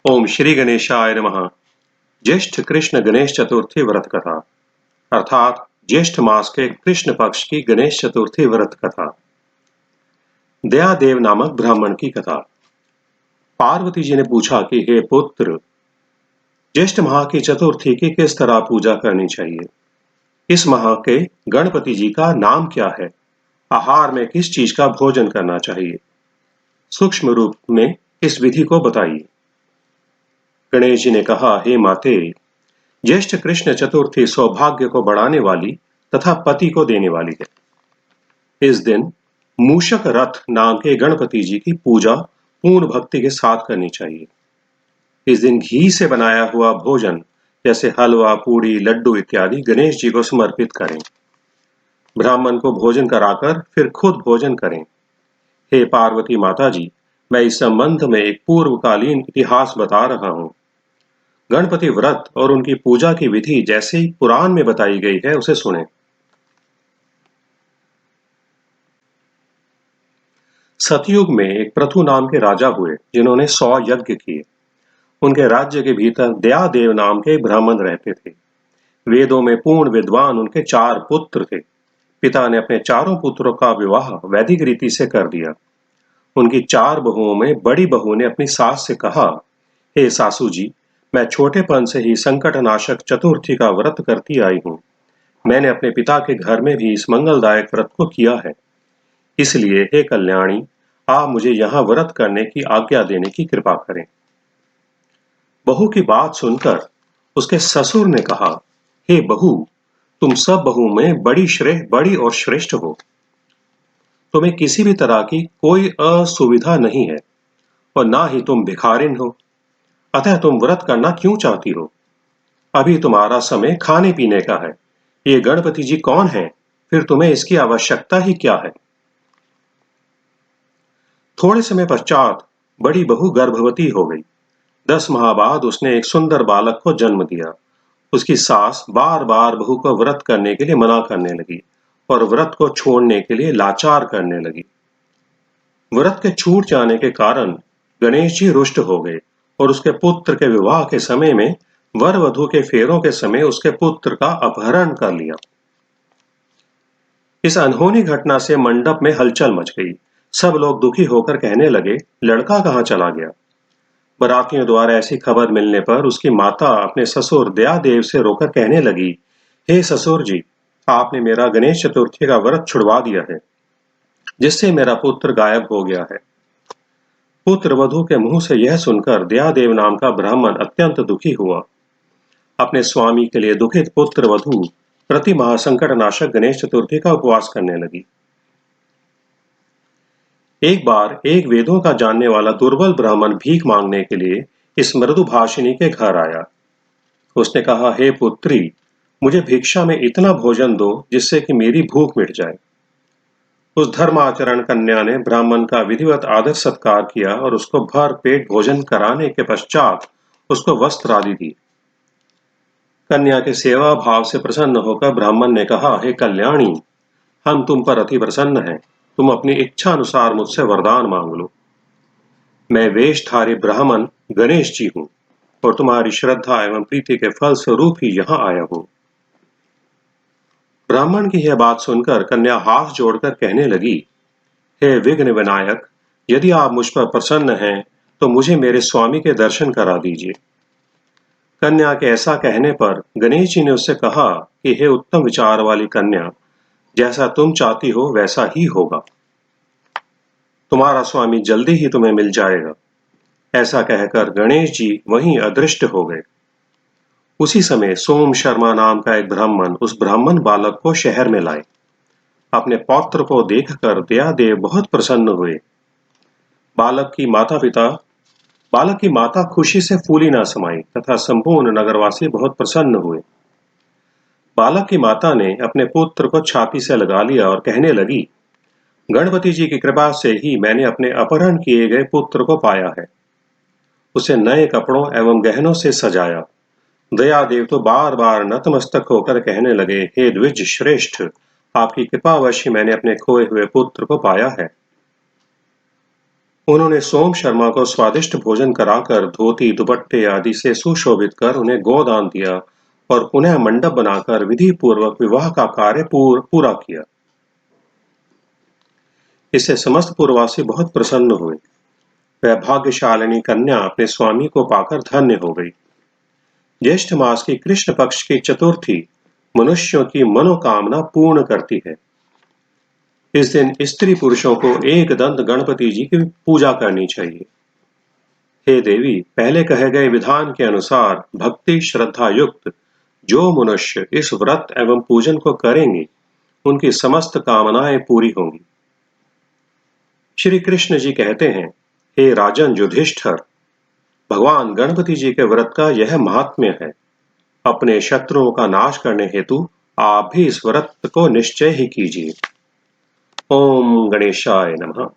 ओम श्री गणेशाय नमः। ज्येष्ठ कृष्ण गणेश चतुर्थी व्रत कथा अर्थात ज्येष्ठ मास के कृष्ण पक्ष की गणेश चतुर्थी व्रत कथा। दयादेव नामक ब्राह्मण की कथा। पार्वती जी ने पूछा कि हे पुत्र, ज्येष्ठ माह की चतुर्थी की किस तरह पूजा करनी चाहिए? इस माह के गणपति जी का नाम क्या है? आहार में किस चीज का भोजन करना चाहिए? सूक्ष्म रूप में इस विधि को बताइए। गणेश जी ने कहा, हे माते, ज्येष्ठ कृष्ण चतुर्थी सौभाग्य को बढ़ाने वाली तथा पति को देने वाली है। इस दिन मूषक रथ नाम के गणपति जी की पूजा पूर्ण भक्ति के साथ करनी चाहिए। इस दिन घी से बनाया हुआ भोजन जैसे हलवा, पूड़ी, लड्डू इत्यादि गणेश जी को समर्पित करें। ब्राह्मण को भोजन कराकर फिर खुद भोजन करें। हे पार्वती माता जी, मैं इस संबंध में एक पूर्वकालीन इतिहास बता रहा हूं। गणपति व्रत और उनकी पूजा की विधि जैसे ही पुराण में बताई गई है उसे सुने। सतयुग में एक पृथु नाम के राजा हुए जिन्होंने 100 यज्ञ किए। उनके राज्य के भीतर दयादेव नाम के ब्राह्मण रहते थे। वेदों में पूर्ण विद्वान उनके 4 पुत्र थे। पिता ने अपने चारों पुत्रों का विवाह वैदिक रीति से कर दिया। उनकी 4 बहुओं में बड़ी बहू ने अपनी सास से कहा, हे सासू जी, मैं छोटेपन से ही संकटनाशक चतुर्थी का व्रत करती आई हूँ। मैंने अपने पिता के घर में भी इस मंगलदायक व्रत को किया है। इसलिए हे कल्याणी, आप मुझे यहाँ व्रत करने की आज्ञा देने की कृपा करें। बहू की बात सुनकर उसके ससुर ने कहा, हे बहू, तुम सब बहू में बड़ी और श्रेष्ठ हो। तुम्हें किसी भी तरह की कोई असुविधा नहीं है और ना ही तुम भिखारिन हो। अतः तुम व्रत करना क्यों चाहती हो? अभी तुम्हारा समय खाने पीने का है। ये गणपति जी कौन है? फिर तुम्हें इसकी आवश्यकता ही क्या है? थोड़े समय पश्चात बड़ी बहू गर्भवती हो गई। 10 माह बाद उसने एक सुंदर बालक को जन्म दिया। उसकी सास बार बार बहू को व्रत करने के लिए मना करने लगी और व्रत को छोड़ने के लिए लाचार करने लगी। व्रत के छूट जाने के कारण गणेश जी रुष्ट हो गए और उसके पुत्र के विवाह के समय में वर वधु के फेरों के समय उसके पुत्र का अपहरण कर लिया। इस अनहोनी घटना से मंडप में हलचल मच गई। सब लोग दुखी होकर कहने लगे, लड़का कहाँ चला गया? बरातियों द्वारा ऐसी खबर मिलने पर उसकी माता अपने ससुर दयादेव से रोकर कहने लगी, हे ससुर जी, आपने मेरा गणेश चतुर्थी का व्रत छुड़वा दिया है, जिससे मेरा पुत्र गायब हो गया है। पुत्र वधु के मुंह से यह सुनकर दयादेव नाम का ब्राह्मण अत्यंत दुखी हुआ। अपने स्वामी के लिए दुखित पुत्र वधु प्रति माह संकटनाशक गणेश चतुर्थी का उपवास करने लगी। एक बार एक वेदों का जानने वाला दुर्बल ब्राह्मण भीख मांगने के लिए इस मृदुभाषिणी के घर आया। उसने कहा, हे पुत्री, मुझे भिक्षा में इतना भोजन दो जिससे कि मेरी भूख मिट जाए। उस धर्माचरण कन्या ने ब्राह्मण का विधिवत आदर सत्कार किया और उसको भर पेट भोजन कराने के पश्चात उसको वस्त्र आदि दी। कन्या के सेवा भाव से प्रसन्न होकर ब्राह्मण ने कहा, हे कल्याणी, हम तुम पर अति प्रसन्न हैं। तुम अपनी इच्छा अनुसार मुझसे वरदान मांग लो। मैं वेशधारी ब्राह्मण गणेश जी हूं और तुम्हारी श्रद्धा एवं प्रीति के फल स्वरूप ही यहाँ आया हूं। ब्राह्मण की यह बात सुनकर कन्या हाथ जोड़कर कहने लगी, हे विघ्न विनायक, यदि आप मुझ पर प्रसन्न हैं तो मुझे मेरे स्वामी के दर्शन करा दीजिए। कन्या के ऐसा कहने पर गणेश जी ने उससे कहा कि हे उत्तम विचार वाली कन्या, जैसा तुम चाहती हो वैसा ही होगा। तुम्हारा स्वामी जल्दी ही तुम्हें मिल जाएगा। ऐसा कहकर गणेश जी वहीं अदृष्ट हो गए। उसी समय सोम शर्मा नाम का एक ब्राह्मण उस ब्राह्मण बालक को शहर में लाए। अपने पौत्र को देखकर दयादेव बहुत प्रसन्न हुए। बालक की माता खुशी से फूली ना समाई तथा संपूर्ण नगरवासी बहुत प्रसन्न हुए। बालक की माता ने अपने पुत्र को छाती से लगा लिया और कहने लगी, गणपति जी की कृपा से ही मैंने अपने अपहरण किए गए पुत्र को पाया है। उसे नए कपड़ों एवं गहनों से सजाया। दयादेव तो बार बार नतमस्तक होकर कहने लगे, हे द्विज श्रेष्ठ, आपकी कृपावश ही मैंने अपने खोए हुए पुत्र को पाया है। उन्होंने सोम शर्मा को स्वादिष्ट भोजन कराकर धोती दुपट्टे आदि से सुशोभित कर उन्हें गोदान दिया और पुनः मंडप बनाकर विधि पूर्वक विवाह का कार्य पूरा किया। इससे समस्त पुरवासी बहुत प्रसन्न हुए। वह भाग्यशालिनी कन्या अपने स्वामी को पाकर धन्य हो गई। ज्येष्ठ मास की कृष्ण पक्ष की चतुर्थी मनुष्यों की मनोकामना पूर्ण करती है। इस दिन स्त्री पुरुषों को एक दंत गणपति जी की पूजा करनी चाहिए। हे देवी, पहले कहे गए विधान के अनुसार भक्ति श्रद्धा युक्त जो मनुष्य इस व्रत एवं पूजन को करेंगे, उनकी समस्त कामनाएं पूरी होंगी। श्री कृष्ण जी कहते हैं, हे राजन युधिष्ठिर, भगवान गणपति जी के व्रत का यह महात्म्य है। अपने शत्रुओं का नाश करने हेतु आप भी इस व्रत को निश्चय ही कीजिए। ओम गणेशाय नमः।